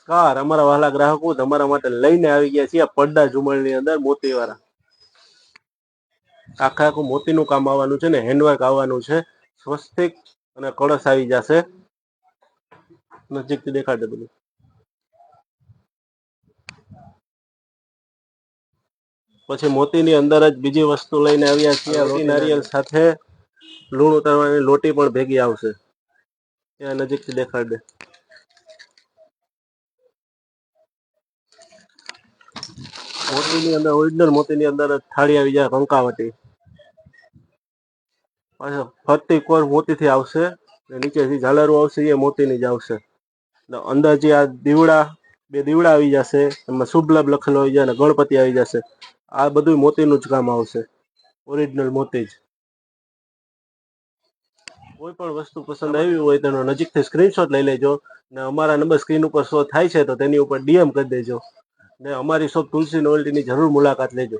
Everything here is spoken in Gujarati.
નમસ્કાર અમારા વહાલા ગ્રાહકો, તમારા માટે લઈને આવી ગયા છીએ પડદા ઝુમરની અંદર મોતીવાળા. આખે આખું મોતીનું કામ આવવાનું છે ને હેન્ડવર્ક આવવાનું છે. સ્વસ્તિક અને કળશ આવી જશે. નજીકથી દેખાડે બધું. પછી મોતીની અંદર જ બીજી વસ્તુ લઈને આવ્યા છીએ. લોટી નારિયેળ સાથે લૂણ ઉતારવાની લોટી પણ ભેગી આવશે. ત્યાં નજીકથી દેખાડ દે. મોતીની અંદર ઓરિજિનલ મોતીની અંદર થાળી આવી જાય કંકાવટી. પાછળ ફરતી કોર મોતીથી આવશે. નીચેથી ઝાલરો આવશે એ મોતીની જ આવશે. અંદર જે આ દીવડા બે દીવડા આવી જશે. એમાં શુભ લાભ લખેલો આવી જાય અને ગણપતિ આવી જશે. આ બધું મોતીનું જ કામ આવશે. ઓરિજિનલ મોતી જ. કોઈ પણ વસ્તુ પસંદ આવી હોય તેનો નજીકથી સ્ક્રીનશોટ લઈ લેજો ને અમારા નંબર સ્ક્રીન ઉપર શો થાય છે તો તેની ઉપર ડીએમ કરી દેજો ને અમારી શોપ તુલસી નોવેલ્ટીની જરૂર મુલાકાત લેજો.